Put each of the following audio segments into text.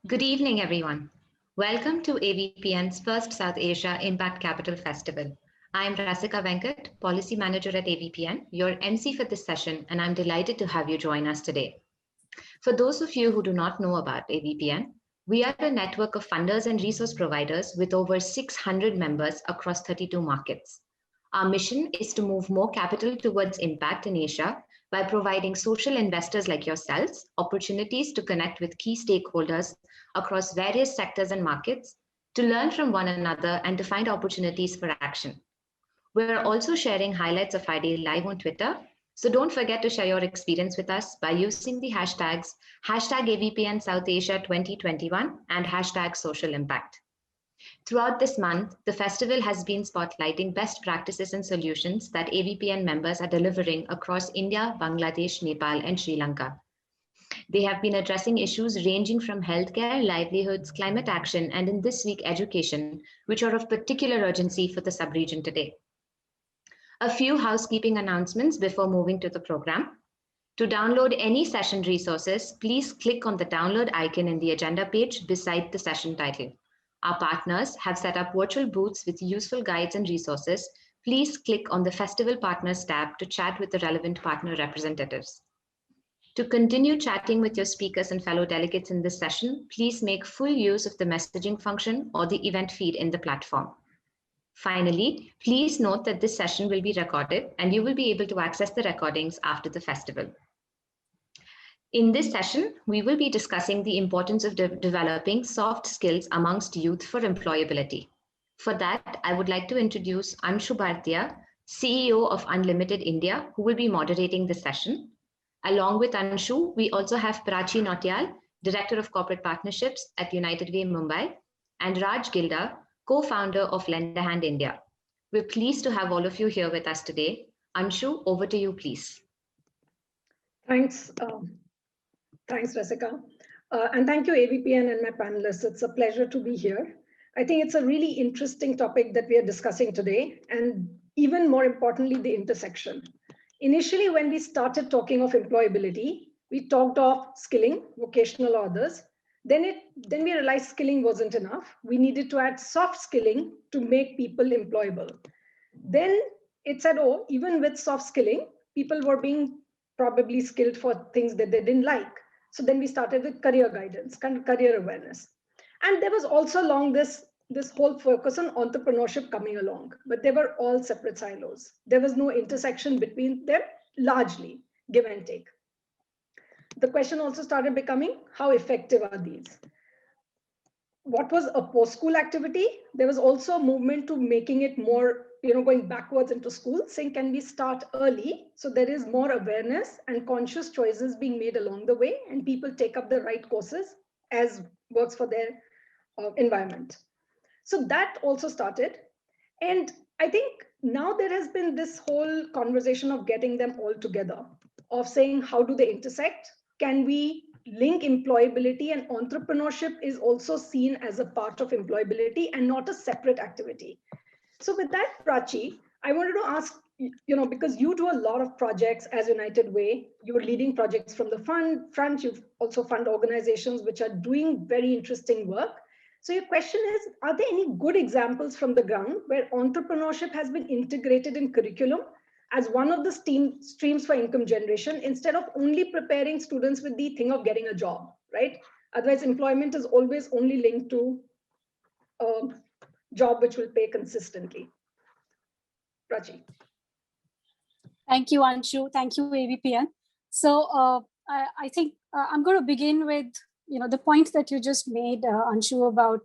Good evening, everyone. Welcome to AVPN's first South Asia Impact Capital Festival. I'm Rasika Venkat, Policy Manager at AVPN, your MC for this session, and I'm delighted to have you join us today. For those of you who do not know about AVPN, we are a network of funders and resource providers with over 600 members across 32 markets. Our mission is to move more capital towards impact in Asia by providing social investors like yourselves opportunities to connect with key stakeholders across various sectors and markets, to learn from one another and to find opportunities for action. We're also sharing highlights of our day live on Twitter, so don't forget to share your experience with us by using the hashtags #AVPN South Asia 2021 and #Social Impact. Throughout this month, the festival has been spotlighting best practices and solutions that AVPN members are delivering across India, Bangladesh, Nepal, and Sri Lanka. They have been addressing issues ranging from healthcare, livelihoods, climate action, and in this week, education, which are of particular urgency for the sub-region today. A few housekeeping announcements before moving to the program. To download any session resources, please click on the download icon in the agenda page beside the session title. Our partners have set up virtual booths with useful guides and resources. Please click on the Festival Partners tab to chat with the relevant partner representatives. To continue chatting with your speakers and fellow delegates in this session, please make full use of the messaging function or the event feed in the platform. Finally, please note that this session will be recorded and you will be able to access the recordings after the festival. In this session, we will be discussing the importance of developing soft skills amongst youth for employability. For that, I would like to introduce Anshu Bhartia, CEO of Unlimited India, who will be moderating this session. Along with Anshu, we also have Prachi Nautiyal, Director of Corporate Partnerships at United Way Mumbai, and Raj Gilda, co-founder of Lend a Hand India. We're pleased to have all of you here with us today. Anshu, over to you, please. Thanks, Rasika. And thank you, AVPN and my panelists. It's a pleasure to be here. I think it's a really interesting topic that we are discussing today, and even more importantly, the intersection. Initially, when we started talking of employability, we talked of skilling, vocational or others. Then we realized skilling wasn't enough. We needed to add soft skilling to make people employable. Then it said, oh, even with soft skilling, people were being probably skilled for things that they didn't like. So then we started with career guidance, kind of career awareness. And there was also along this whole focus on entrepreneurship coming along, but they were all separate silos. There was no intersection between them, largely give and take. The question also started becoming, how effective are these? What was a post-school activity? There was also a movement to making it more, going backwards into school, saying, can we start early? So there is more awareness and conscious choices being made along the way, and people take up the right courses as works for their environment. So that also started. And I think now there has been this whole conversation of getting them all together, of saying, how do they intersect? Can we link employability, and entrepreneurship is also seen as a part of employability and not a separate activity. So with that, Prachi, I wanted to ask, because you do a lot of projects as United Way, you're leading projects from the front, you've also fund organizations which are doing very interesting work. So your question is, are there any good examples from the ground where entrepreneurship has been integrated in curriculum as one of the streams for income generation, instead of only preparing students with the thing of getting a job, right? Otherwise, employment is always only linked to a job which will pay consistently. Prachi. Thank you, Anshu. Thank you, AVPN. So I think I'm going to begin with the point that you just made, Anshu, about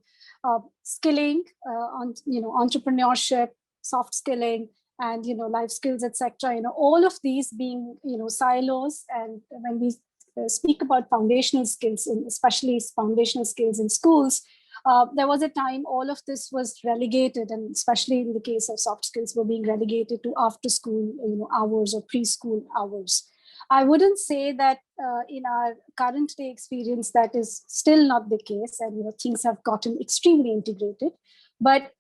skilling, entrepreneurship, soft skilling, and life skills, etc. All of these being silos. And when we speak about foundational skills, especially foundational skills in schools, there was a time all of this was relegated, and especially in the case of soft skills, were being relegated to after school hours or preschool hours. I wouldn't say that in our current day experience that is still not the case, and things have gotten extremely integrated. But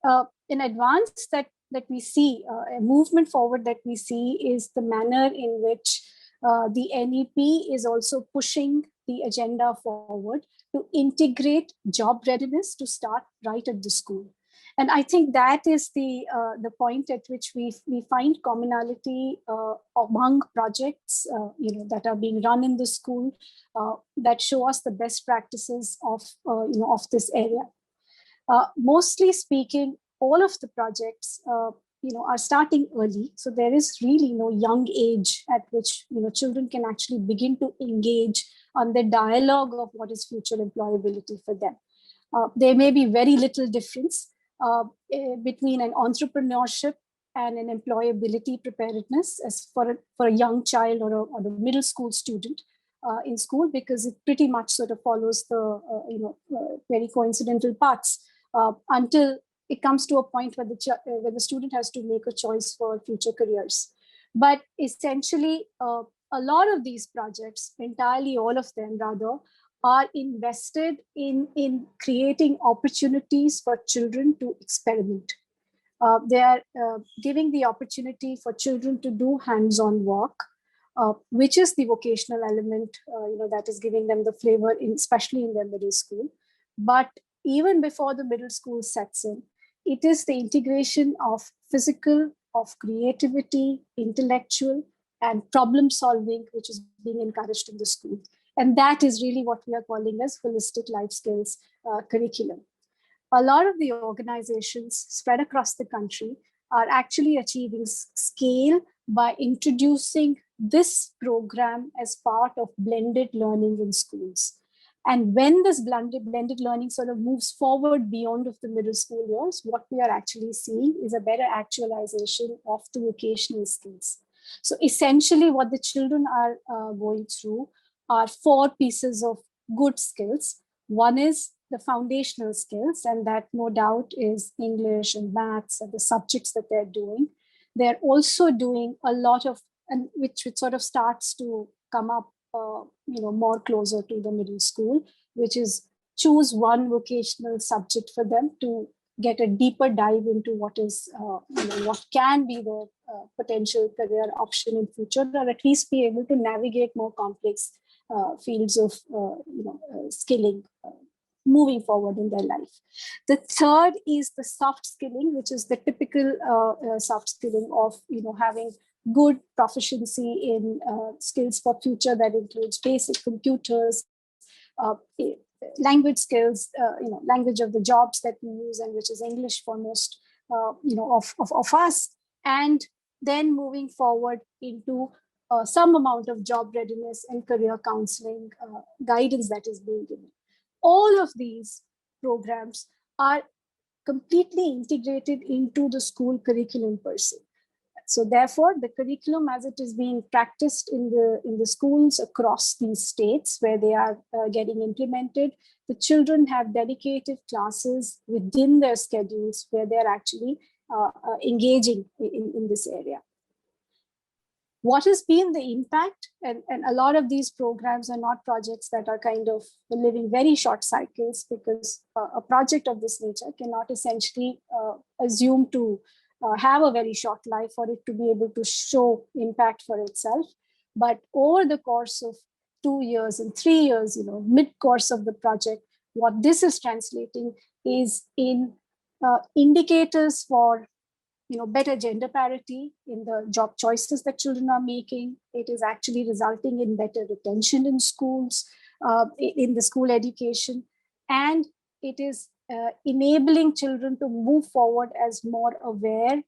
in advance that we see, a movement forward that we see is the manner in which the NEP is also pushing the agenda forward to integrate job readiness to start right at the school. And I think that is the point at which we find commonality among projects that are being run in the school that show us the best practices of this area. Mostly speaking, all of the projects are starting early, so there is really no young age at which children can actually begin to engage on the dialogue of what is future employability for them. There may be very little difference between an entrepreneurship and an employability preparedness as for a young child or a middle school student in school, because it pretty much sort of follows the very coincidental paths until it comes to a point where the student has to make a choice for future careers. But essentially, a lot of these projects, entirely all of them rather, are invested in creating opportunities for children to experiment. They are giving the opportunity for children to do hands-on work, which is the vocational element that is giving them the flavor, especially in their middle school. But even before the middle school sets in, it is the integration of physical, of creativity, intellectual, and problem solving, which is being encouraged in the school. And that is really what we are calling as holistic life skills curriculum. A lot of the organizations spread across the country are actually achieving scale by introducing this program as part of blended learning in schools. And when this blended learning sort of moves forward beyond of the middle school years, what we are actually seeing is a better actualization of the vocational skills. So essentially what the children are going through are 4 pieces of good skills. One is the foundational skills, and that no doubt is English and maths and the subjects that they're doing. They're also doing a lot of, and which sort of starts to come up more closer to the middle school, which is choose one vocational subject for them to get a deeper dive into what is what can be the potential career option in future, or at least be able to navigate more complex fields of skilling moving forward in their life. The third is the soft skilling, which is the typical soft skilling of having good proficiency in skills for future that includes basic computers, language skills, language of the jobs that we use, and which is English for most of us, and then moving forward into some amount of job readiness and career counseling guidance that is being given. All of these programs are completely integrated into the school curriculum per se. So therefore, the curriculum as it is being practiced in the schools across these states where they are getting implemented, the children have dedicated classes within their schedules where they're actually engaging in this area. What has been the impact? And a lot of these programs are not projects that are kind of living very short cycles, because a project of this nature cannot essentially assume to have a very short life for it to be able to show impact for itself. But over the course of 2 years and 3 years, mid-course of the project, what this is translating is in indicators for better gender parity in the job choices that children are making. It is actually resulting in better retention in schools, in the school education, and it is enabling children to move forward as more aware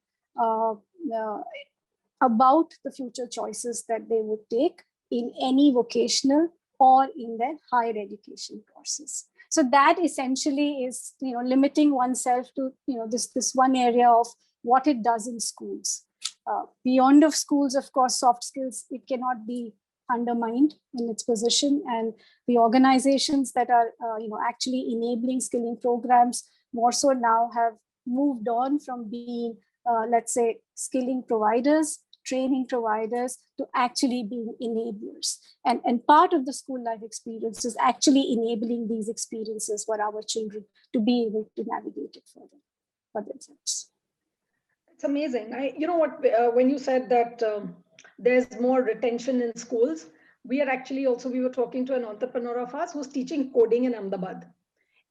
about the future choices that they would take in any vocational or in their higher education courses. So that essentially is limiting oneself to this one area of what it does in schools. Beyond of schools, of course, soft skills, it cannot be undermined in its position, and the organizations that are actually enabling skilling programs more so now have moved on from being let's say skilling providers, training providers, to actually being enablers. And part of the school life experience is actually enabling these experiences for our children to be able to navigate it for themselves. It's amazing. When you said that there's more retention in schools, we were talking to an entrepreneur of ours who's teaching coding in Ahmedabad.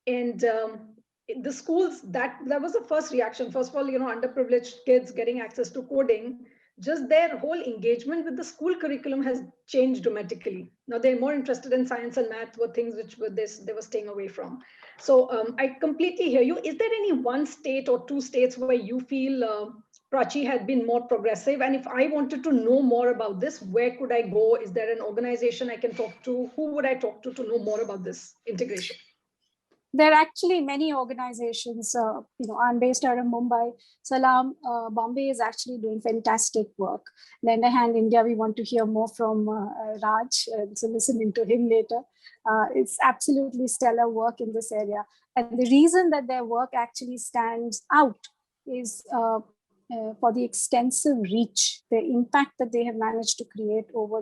And the schools, that was the first reaction. First of all, underprivileged kids getting access to coding, just their whole engagement with the school curriculum has changed dramatically. Now they're more interested in science and math, were things which they were staying away from. So I completely hear you. Is there any one state or two states where you feel Prachi had been more progressive? And if I wanted to know more about this, where could I go? Is there an organization I can talk to? Who would I talk to know more about this integration? There are actually many organizations. I'm based out of Mumbai. Salam, Bombay is actually doing fantastic work. Lend a Hand India, we want to hear more from Raj, so listening to him later. It's absolutely stellar work in this area. And the reason that their work actually stands out is for the extensive reach, the impact that they have managed to create over,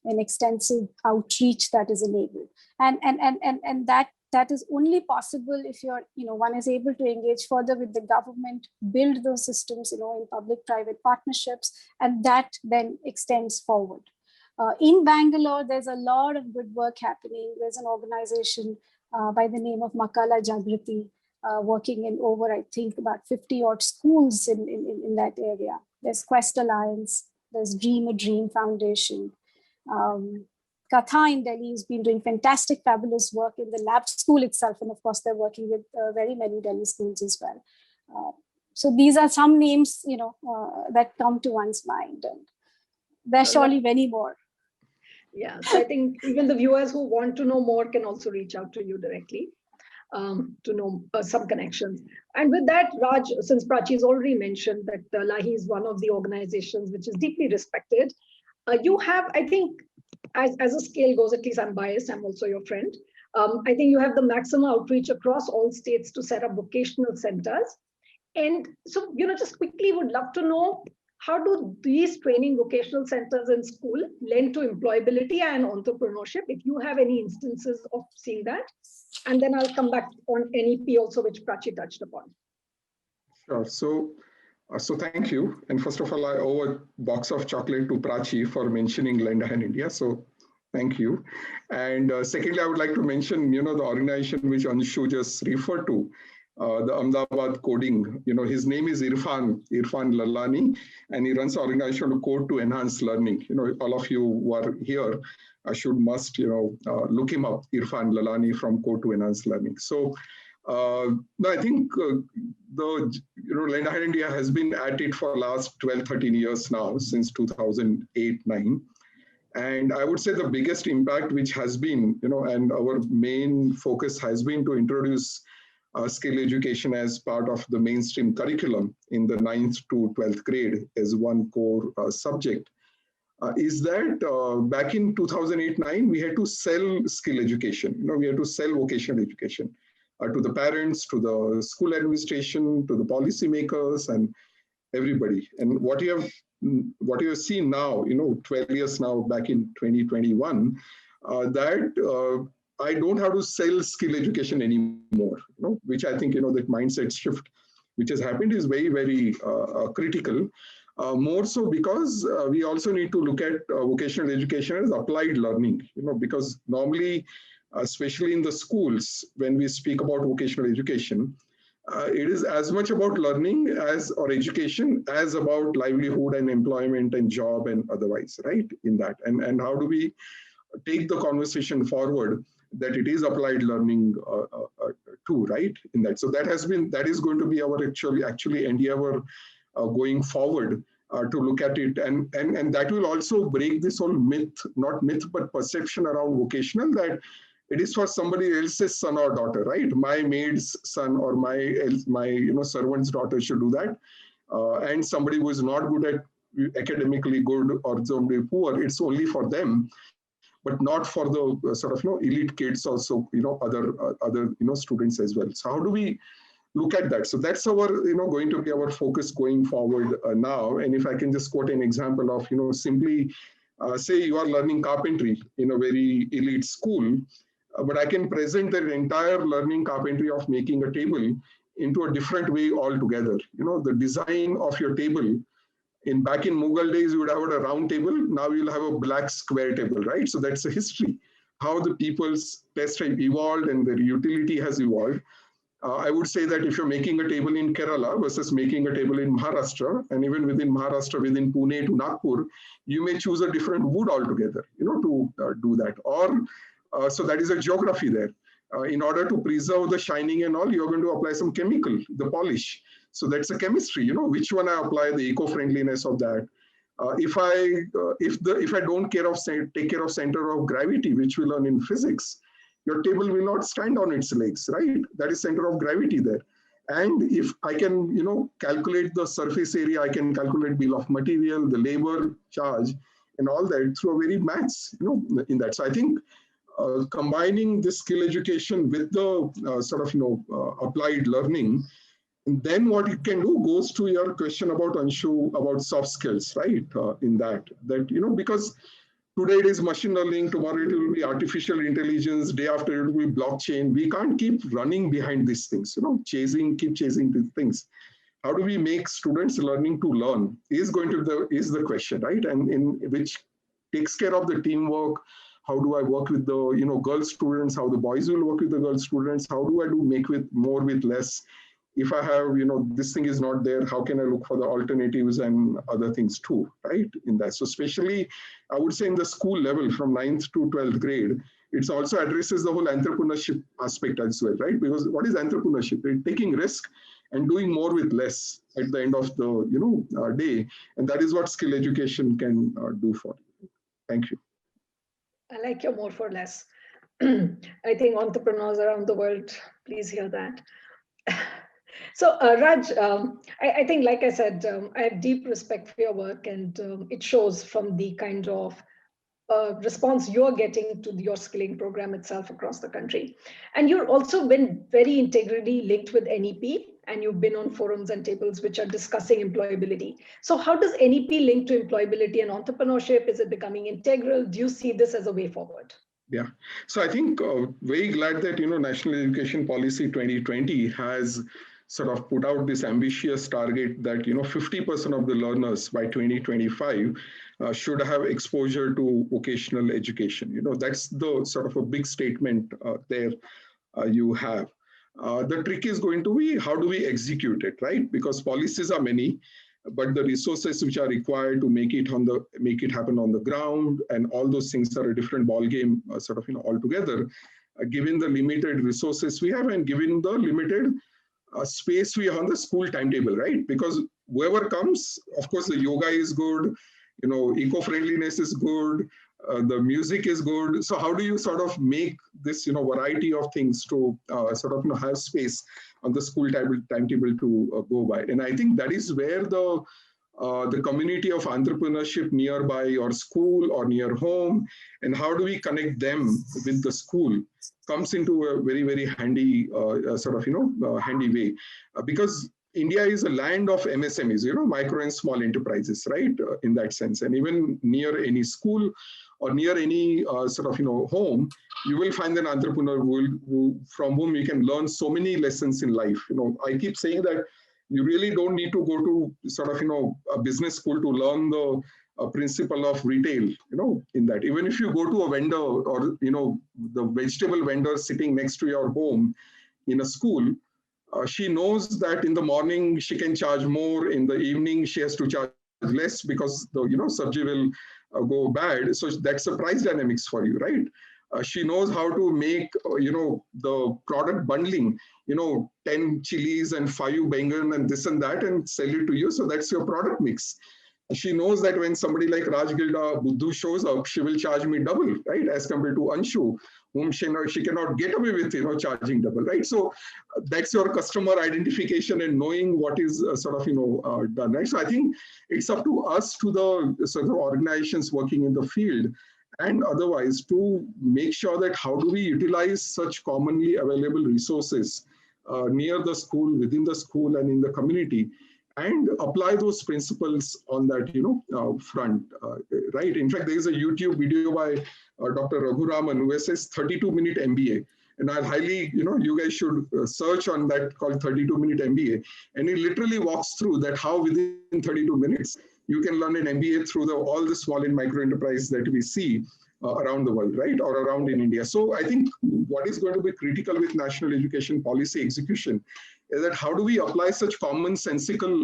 an extensive outreach that is enabled. And that is only possible if one is able to engage further with the government, build those systems, in public-private partnerships, and that then extends forward. In Bangalore, there's a lot of good work happening. There's an organization by the name of Makala Jagriti, working in over, I think, about 50 odd schools in that area. There's Quest Alliance, there's Dream a Dream Foundation. Katha in Delhi has been doing fantastic, fabulous work in the lab school itself. And of course, they're working with very many Delhi schools as well. So these are some names, that come to one's mind. And there's surely many more. Yeah, so I think even the viewers who want to know more can also reach out to you directly to know some connections. And with that, Raj, since Prachi has already mentioned that Lahi is one of the organizations which is deeply respected, you have, I think, as a scale goes, at least I'm biased, I'm also your friend. I think you have the maximum outreach across all states to set up vocational centers. And so, just quickly would love to know, how do these training vocational centers in school lend to employability and entrepreneurship? If you have any instances of seeing that, and then I'll come back on NEP also, which Prachi touched upon. Sure. So thank you. And first of all, I owe a box of chocolate to Prachi for mentioning Lend a Hand India. So thank you. And secondly, I would like to mention, the organization which Anshu just referred to, the Ahmedabad coding. His name is Irfan Lalani, and he runs an organization Code to Enhance Learning. All of you who are here must look him up, Irfan Lalani from Code to Enhance Learning. So I think Lend a Hand India has been at it for the last 12, 13 years now, since 2008-9. And I would say the biggest impact which has been, and our main focus has been to introduce skill education as part of the mainstream curriculum in the 9th to 12th grade as one core subject, is that back in 2008-9, we had to sell skill education. We had to sell vocational education to the parents, to the school administration, to the policymakers, and everybody. And what you have seen now, 12 years now, back in 2021, that I don't have to sell skill education anymore, which I think, that mindset shift which has happened is very, very critical. More so because we also need to look at vocational education as applied learning, because normally, especially in the schools, when we speak about vocational education, it is as much about learning or education as about livelihood and employment and job and otherwise, right, in that. And how do we take the conversation forward that it is applied learning too, right, in that. So that is going to be our actually endeavor going forward to look at it. And that will also break this whole myth, not myth, but perception around vocational, that it is for somebody else's son or daughter, right? My maid's son or my servant's daughter should do that. And somebody who is not good at academically good or somebody poor, it's only for them, but not for the sort of elite kids also, other students as well. So how do we look at that? So that's our going to be our focus going forward now. And if I can just quote an example of simply say you are learning carpentry in a very elite school, but I can present the entire learning carpentry of making a table into a different way altogether. The design of your table Back in Mughal days, you would have a round table. Now you'll have a black square table, right? So that's a history, how the people's test have evolved and their utility has evolved. I would say that if you're making a table in Kerala versus making a table in Maharashtra, and even within Maharashtra, within Pune to Nagpur, you may choose a different wood altogether, to do that. Or so that is a geography there. In order to preserve the shining and all, you're going to apply some chemical, the polish. So that's a chemistry, which one I apply, the eco-friendliness of that. If I don't take care of center of gravity, which we learn in physics, your table will not stand on its legs, right? That is center of gravity there. And if I can, calculate the surface area, I can calculate bill of material, the labor charge, and all that through a very maths, in that. So I think combining this skill education with the applied learning, and then what it can do goes to your question about Anshu, about soft skills, right? In that, because today it is machine learning, tomorrow it will be artificial intelligence, day after it will be blockchain. We can't keep running behind these things, keep chasing these things. How do we make students learning to learn is the question, right? And in which takes care of the teamwork. How do I work with the girl students? How the boys will work with the girl students? How do I make with more with less? If I have, this thing is not there, how can I look for the alternatives and other things too, right? In that. So especially, I would say in the school level from 9th to 12th grade, it also addresses the whole entrepreneurship aspect as well, right? Because what is entrepreneurship? It's taking risk and doing more with less at the end of the day. And that is what skill education can do for you. Thank you. I like your more for less. I think entrepreneurs around the world, please hear that. So Raj, I think, like I said, I have deep respect for your work, and it shows from the kind of response you're getting to your skilling program itself across the country. And you've also been very integrally linked with NEP, and you've been on forums and tables which are discussing employability. So how does NEP link to employability and entrepreneurship? Is it becoming integral? Do you see this as a way forward? Yeah, so I think very glad that National Education Policy 2020 has sort of put out this ambitious target that 50% of the learners by 2025 should have exposure to vocational education. That's the sort of a big statement there you have. The trick is going to be how do we execute it, right? Because policies are many, but the resources which are required to make it happen on the ground, and all those things are a different ballgame, altogether. Given the limited resources we have, and given the limited space we have on the school timetable, right? Because whoever comes, of course, the yoga is good, eco-friendliness is good, the music is good. So how do you sort of make this, variety of things to have space on the school timetable to go by? And I think that is where the community of entrepreneurship nearby your school or near home, and how do we connect them with the school, comes into a very, very handy handy way. Because India is a land of MSMEs, micro and small enterprises, right? In that sense, and even near any school or near any home, you will find an entrepreneur from whom you can learn so many lessons in life. I keep saying that you really don't need to go to a business school to learn the principle of retail, in that. Even if you go to a vendor or, the vegetable vendor sitting next to your home in a school, she knows that in the morning she can charge more, in the evening she has to charge less because the, sabji will go bad. So that's the price dynamics for you, right? She knows how to make, the product bundling, 10 chilies and 5 bangan and this and that, and sell it to you. So that's your product mix. She knows that when somebody like Raj Gilda Buddhu shows up, she will charge me double, right? As compared to Anshu, whom she cannot get away with, charging double, right? So that's your customer identification and knowing what is done, right? So I think it's up to us, to the sort of organizations working in the field and otherwise, to make sure that how do we utilize such commonly available resources near the school, within the school, and in the community, and apply those principles on that, front, right? In fact, there is a YouTube video by Dr. Raghuraman who says 32-minute MBA. And I'll highly, you guys should search on that, called 32-minute MBA. And it literally walks through that how within 32 minutes, you can learn an MBA through all the small and micro enterprise that we see around the world, right, or around in India. So I think what is going to be critical with national education policy execution is that how do we apply such commonsensical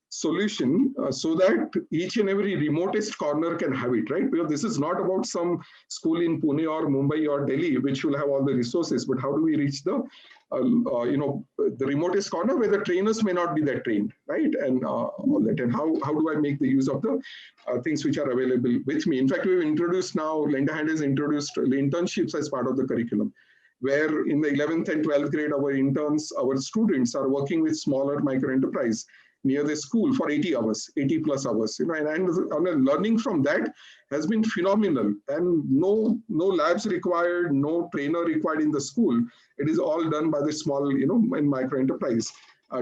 solution so that each and every remotest corner can have it, right? Because this is not about some school in Pune or Mumbai or Delhi, which will have all the resources, but how do we reach the, the remotest corner where the trainers may not be that trained, right? And all that. And how do I make the use of the things which are available with me? In fact, we've introduced now, Lend a Hand has introduced internships as part of the curriculum, where in the 11th and 12th grade, our interns, our students are working with smaller micro enterprise near the school for 80 hours, 80 plus hours, and learning from that has been phenomenal, and no labs required, no trainer required in the school. It is all done by the small, and micro enterprise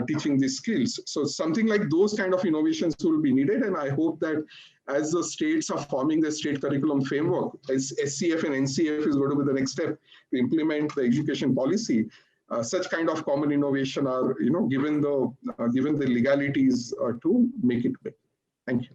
teaching these skills. So something like those kind of innovations will be needed, and I hope that as the states are forming the state curriculum framework, as SCF and NCF is going to be the next step to implement the education policy, such kind of common innovation are, given the legalities to make it big. Thank you.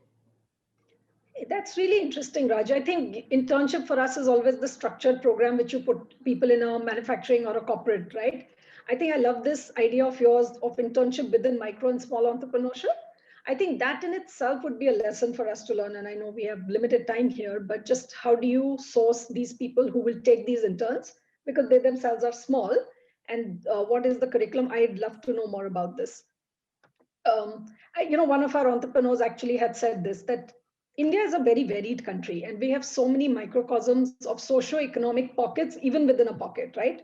That's really interesting, Raj. I think internship for us is always the structured program which you put people in a manufacturing or a corporate, right? I think I love this idea of yours of internship within micro and small entrepreneurship. I think that in itself would be a lesson for us to learn. And I know we have limited time here, but just how do you source these people who will take these interns, because they themselves are small, and what is the curriculum? I'd love to know more about this. One of our entrepreneurs actually had said this, that India is a very varied country, and we have so many microcosms of socio-economic pockets, even within a pocket, right?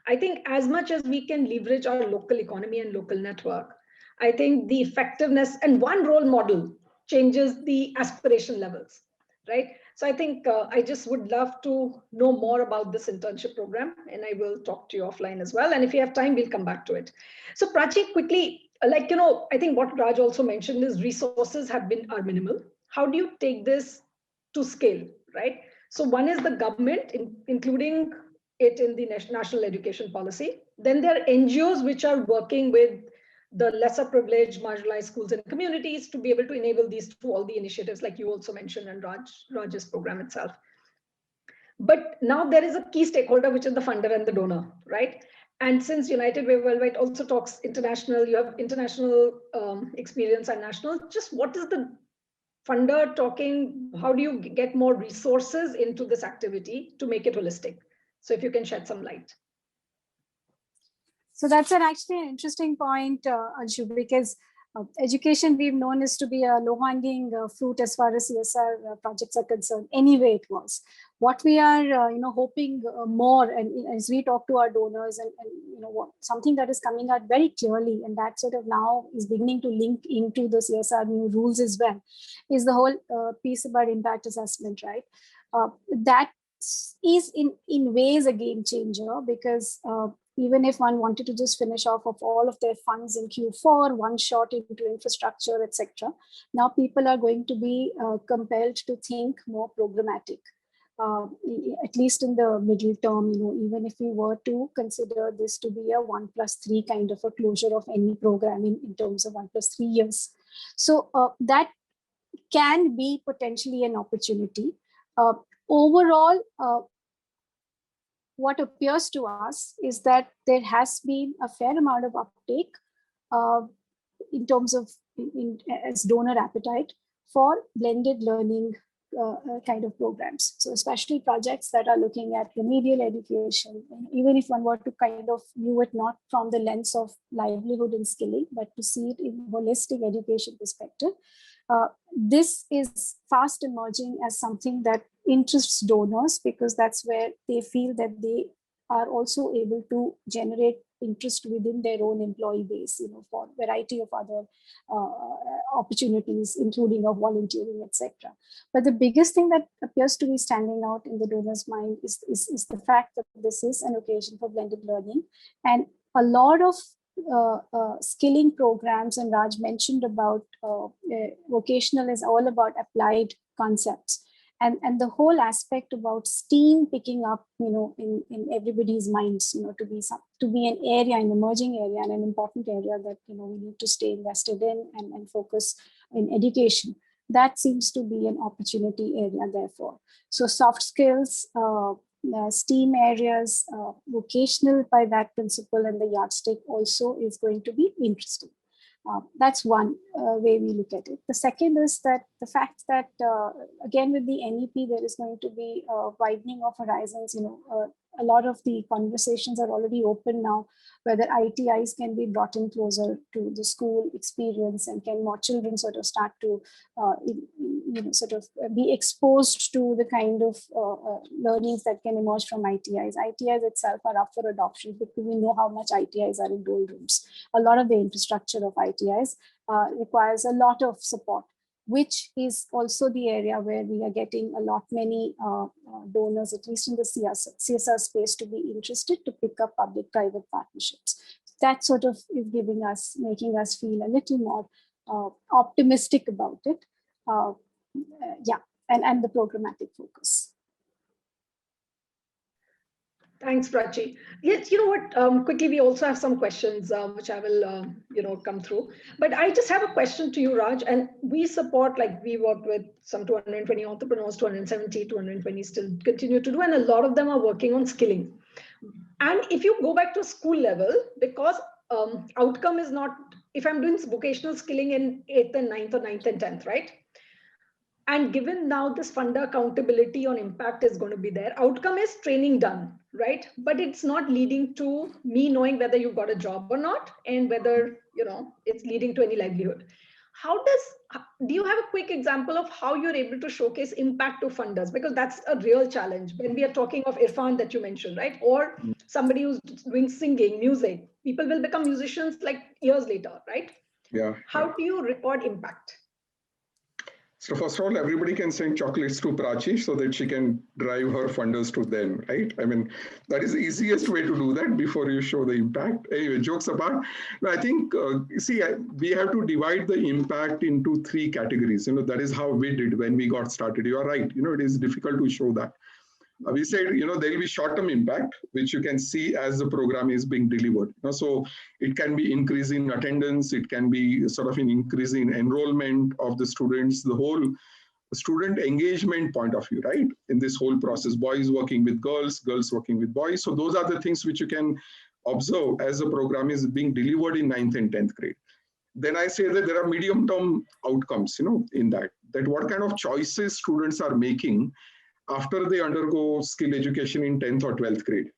I think as much as we can leverage our local economy and local network, I think the effectiveness and one role model changes the aspiration levels, right? So I think I just would love to know more about this internship program, and I will talk to you offline as well. And if you have time, we'll come back to it. So Prachi, quickly, I think what Raj also mentioned is resources are minimal. How do you take this to scale, right? So one is the government, including it in the national education policy. Then there are NGOs which are working with the lesser privileged, marginalized schools and communities to be able to enable these through all the initiatives like you also mentioned and Raj's program itself. But now there is a key stakeholder, which is the funder and the donor, right? And since United Way Worldwide also talks international, you have international experience and national, just what is the funder talking? How do you get more resources into this activity to make it holistic? So if you can shed some light. So that's actually an interesting point, Anshu, because education we've known is to be a low-hanging fruit as far as CSR projects are concerned. Anyway, it was. What we are, hoping more, and as we talk to our donors, and something that is coming out very clearly, and that sort of now is beginning to link into the CSR new rules as well, is the whole piece about impact assessment, right? That is in ways a game changer, because even if one wanted to just finish off of all of their funds in Q4, one shot into infrastructure, etc., now people are going to be compelled to think more programmatic, at least in the middle term. Even if we were to consider this to be a 1+3 kind of a closure of any program in terms of 1+3 years. So that can be potentially an opportunity. Overall, what appears to us is that there has been a fair amount of uptake in terms of as donor appetite for blended learning kind of programs. So especially projects that are looking at remedial education, even if one were to kind of view it not from the lens of livelihood and skilling, but to see it in holistic education perspective. This is fast emerging as something that interests donors, because that's where they feel that they are also able to generate interest within their own employee base, for a variety of other opportunities, including of volunteering, etc. But the biggest thing that appears to be standing out in the donor's mind is the fact that this is an occasion for blended learning, and a lot of skilling programs, and Raj mentioned about vocational is all about applied concepts, and the whole aspect about STEAM picking up, in everybody's minds, to be an area, an emerging area, and an important area that we need to stay invested in and focus in education. that seems to be an opportunity area therefore. So soft skills, STEAM areas, vocational by that principle and the yardstick also is going to be interesting. That's one way we look at it. The second is that the fact that, again, with the NEP, there is going to be a widening of horizons. A lot of the conversations are already open now, whether ITIs can be brought in closer to the school experience, and can more children sort of start to, sort of be exposed to the kind of learnings that can emerge from ITIs. ITIs itself are up for adoption because we know how much ITIs are in doldrums. A lot of the infrastructure of ITIs requires a lot of support, which is also the area where we are getting a lot many donors, at least in the CSR space, to be interested to pick up public-private partnerships. That sort of is making us feel a little more optimistic about it. And the programmatic focus. Thanks, Prachi. Yes, you know what? Quickly, we also have some questions which I will, come through. But I just have a question to you, Raj. And we support, like we work with some 220 entrepreneurs, 270, 220 still continue to do, and a lot of them are working on skilling. And if you go back to school level, because outcome is not, if I'm doing vocational skilling in 8th and 9th or 9th and 10th, right? And given now this funder accountability on impact is going to be there, outcome is training done, right? But it's not leading to me knowing whether you got a job or not, and whether, it's leading to any livelihood. Do you have a quick example of how you're able to showcase impact to funders? Because that's a real challenge when we are talking of Irfan that you mentioned, right? Or somebody who's doing singing, music. People will become musicians like years later, right? Yeah. How do you record impact? So first of all, everybody can send chocolates to Prachi so that she can drive her funders to them, right? I mean, that is the easiest way to do that before you show the impact. Anyway, jokes apart, I think, we have to divide the impact into 3 categories. That is how we did when we got started. You are right. It is difficult to show that. We said, there will be short-term impact, which you can see as the program is being delivered. So it can be increase in attendance, it can be sort of an increase in enrollment of the students, the whole student engagement point of view, right? In this whole process, boys working with girls, girls working with boys. So those are the things which you can observe as the program is being delivered in 9th and 10th grade. Then I say that there are medium-term outcomes, in that what kind of choices students are making after they undergo skill education in 10th or 12th grade,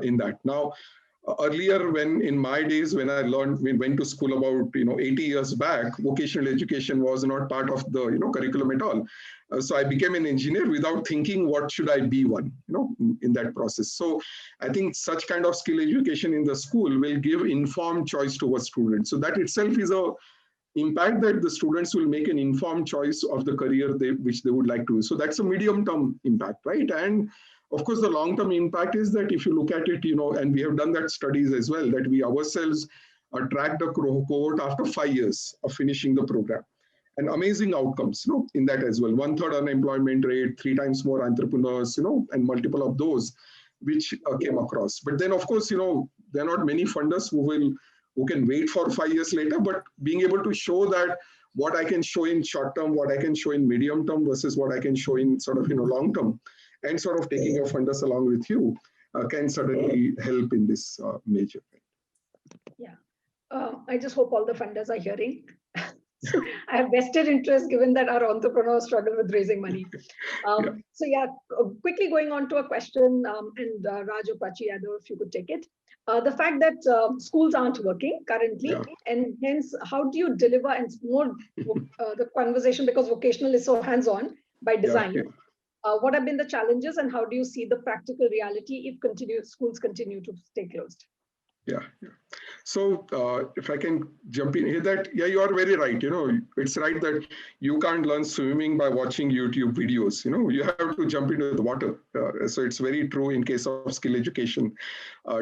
in that. Now, earlier in my days, when I went to school about, 80 years back, vocational education was not part of the, curriculum at all. So I became an engineer without thinking what should I be one, in that process. So I think such kind of skill education in the school will give informed choice towards students. So that itself is a impact that the students will make an informed choice of the career which they would like to do. So that's a medium-term impact, right? And of course, the long-term impact is that if you look at it, and we have done that studies as well, that we ourselves tracked a cohort after 5 years of finishing the program. And amazing outcomes, in that as well. 1/3 unemployment rate, 3 times more entrepreneurs, and multiple of those which came across. But then, of course, there are not many funders who can wait for 5 years later, but being able to show that what I can show in short term, what I can show in medium term versus what I can show in sort of, long term, and sort of taking your funders along with you can certainly help in this major. Yeah, I just hope all the funders are hearing. I have vested interest given that our entrepreneurs struggle with raising money. So yeah, quickly going on to a question, and Raj or Prachi, either if you could take it. The fact that schools aren't working currently, and hence how do you deliver, and more the conversation, because vocational is so hands-on by design. What have been the challenges, and how do you see the practical reality if schools continue to stay closed? Yeah. So if I can jump in here, you are very right. It's right that you can't learn swimming by watching YouTube videos. You have to jump into the water. So it's very true in case of skill education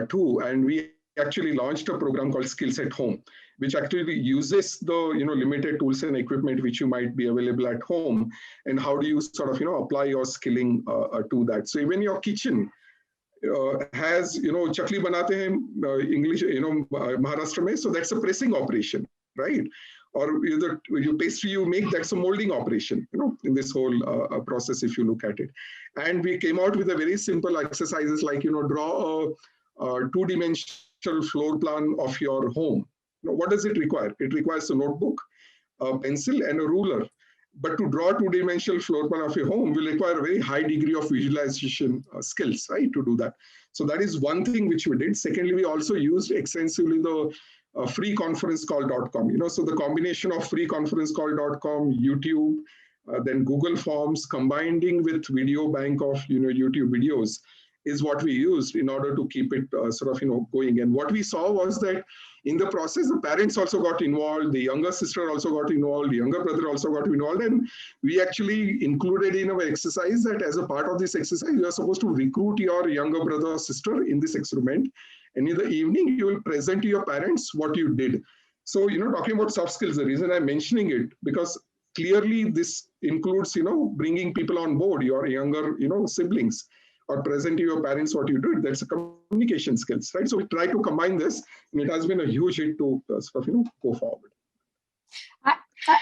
too. And we actually launched a program called Skills at Home, which actually uses the limited tools and equipment which you might be available at home, and how do you sort of apply your skilling to that. So even your kitchen has chakli banate hain English Maharashtra mein, so that's a pressing operation, right? or your pastry you make, that's a molding operation, in this whole process, if you look at it. And we came out with a very simple exercises like, draw a two-dimensional floor plan of your home. What does it require? It requires a notebook, a pencil, and a ruler. But to draw a two-dimensional floor plan of your home will require a very high degree of visualization skills, right, to do that. So that is one thing which we did. Secondly, we also used extensively the freeconferencecall.com. So the combination of freeconferencecall.com, YouTube, then Google Forms, combining with video bank of YouTube videos is what we used in order to keep it going. And what we saw was that in the process, the parents also got involved, the younger sister also got involved, the younger brother also got involved, and we actually included in our exercise that as a part of this exercise, you are supposed to recruit your younger brother or sister in this experiment, and in the evening, you will present to your parents what you did. So, talking about soft skills, the reason I'm mentioning it, because clearly this includes, bringing people on board, your younger, siblings, or present to your parents what you did. That's a communication skills, right? So we try to combine this, and it has been a huge hit to go forward.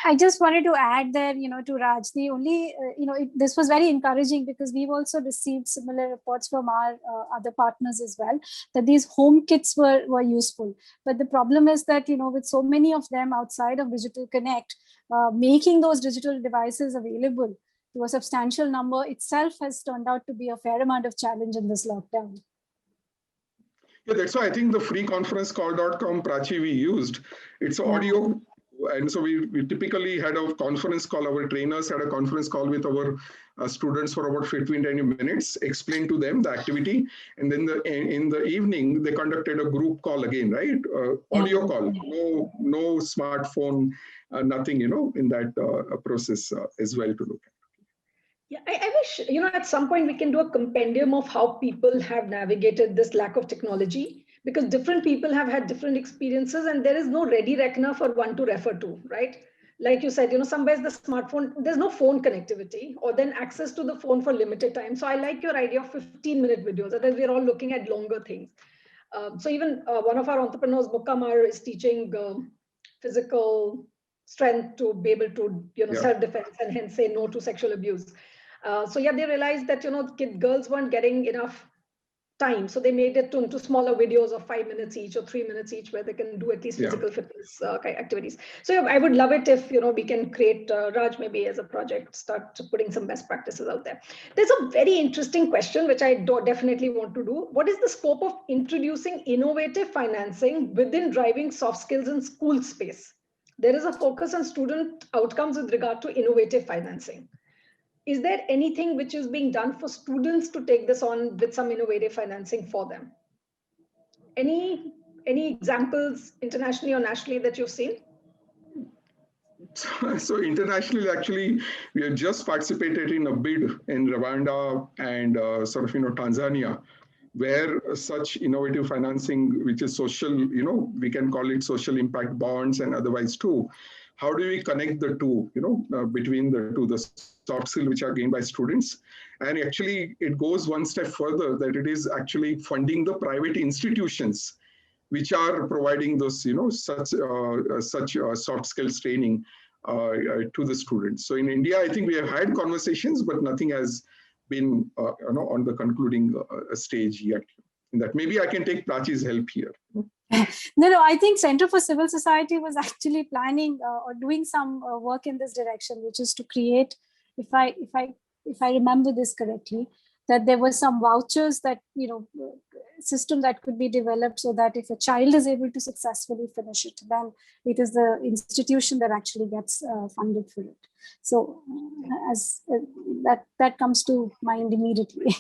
I just wanted to add there, to Raj, the only, this was very encouraging because we've also received similar reports from our other partners as well, that these home kits were useful. But the problem is that, with so many of them outside of Digital Connect, making those digital devices available to a substantial number itself has turned out to be a fair amount of challenge in this lockdown. Yeah, that's why I think the freeconferencecall.com, Prachi, we used. It's audio. And so we typically had a conference call. Our trainers had a conference call with our students for about 15-20 minutes, explained to them the activity. And then in the evening, they conducted a group call again, right? Audio call, no smartphone, nothing, in that process as well to look at. Yeah, I wish, at some point we can do a compendium of how people have navigated this lack of technology, because different people have had different experiences and there is no ready reckoner for one to refer to, right? Like you said, somewhere's the smartphone, there's no phone connectivity or then access to the phone for limited time. So I like your idea of 15-minute videos, otherwise we're all looking at longer things. So even one of our entrepreneurs, Mukamar, is teaching physical strength to be able to, self-defense and hence say no to sexual abuse. So yeah, they realized that, girls weren't getting enough time. So they made it into smaller videos of 5 minutes each or 3 minutes each, where they can do at least physical fitness activities. So yeah, I would love it if, we can create, Raj, maybe as a project, start putting some best practices out there. There's a very interesting question, which I definitely want to do. What is the scope of introducing innovative financing within driving soft skills in school space? There is a focus on student outcomes with regard to innovative financing. Is there anything which is being done for students to take this on with some innovative financing for them? Any examples internationally or nationally that you've seen? So internationally, actually, we have just participated in a bid in Rwanda and Tanzania, where such innovative financing, which is social, we can call it social impact bonds and otherwise too. How do we connect the two, between the two, the soft skills which are gained by students? And actually, it goes one step further, that it is actually funding the private institutions which are providing those, such soft skills training to the students. So in India, I think we have had conversations, but nothing has been, on the concluding stage yet. In that, maybe I can take Prachi's help here. No, I think Center for Civil Society was actually planning or doing some work in this direction, which is to create, if I remember this correctly, that there were some vouchers that, system that could be developed so that if a child is able to successfully finish it, then it is the institution that actually gets funded for it. So as that comes to mind immediately.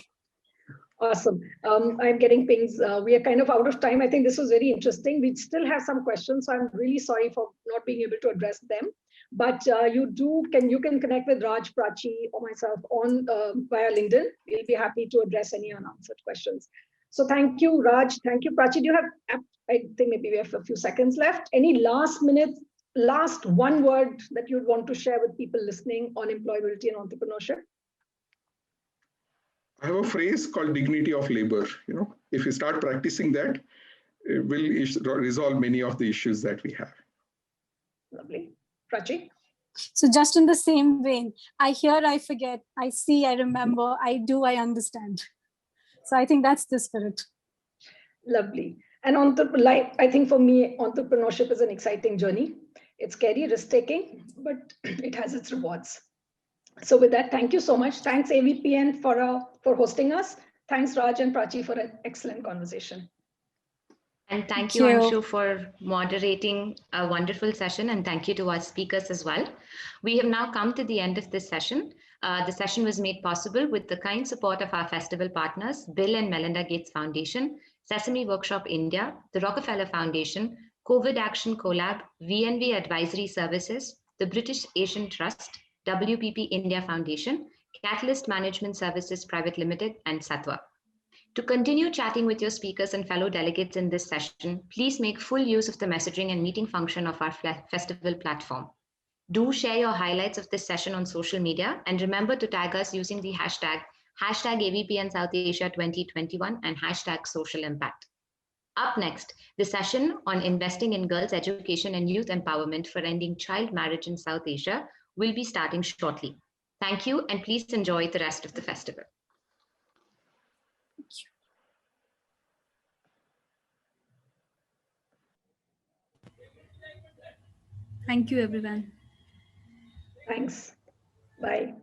Awesome. I'm getting pings. We are kind of out of time. I think this was very interesting. We still have some questions, so I'm really sorry for not being able to address them. But you can connect with Raj, Prachi, or myself on via LinkedIn. We'll be happy to address any unanswered questions. So thank you, Raj. Thank you, Prachi. Do you have? I think maybe we have a few seconds left. Any last one word that you'd want to share with people listening on employability and entrepreneurship? I have a phrase called dignity of labor. If you start practicing that, it will resolve many of the issues that we have. Lovely. Prachi? So just in the same vein, I hear, I forget, I see, I remember, I do, I understand. So I think that's the spirit. Lovely. And I think for me, entrepreneurship is an exciting journey. It's scary, risk-taking, but it has its rewards. So with that, thank you so much. Thanks AVPN for hosting us. Thanks Raj and Prachi for an excellent conversation. And thank you, Anshu, for moderating a wonderful session. And thank you to our speakers as well. We have now come to the end of this session. The session was made possible with the kind support of our festival partners, Bill and Melinda Gates Foundation, Sesame Workshop India, the Rockefeller Foundation, COVID Action Collab, VNV Advisory Services, the British Asian Trust, WPP India Foundation, Catalyst Management Services Private Limited, and Satwa. To continue chatting with your speakers and fellow delegates in this session, please make full use of the messaging and meeting function of our festival platform. Do share your highlights of this session on social media and remember to tag us using the hashtag AVPN South Asia 2021 and hashtag social impact. Up next, the session on investing in girls' education and youth empowerment for ending child marriage in South Asia will be starting shortly. Thank you, and please enjoy the rest of the festival. Thank you, everyone. Thanks. Bye.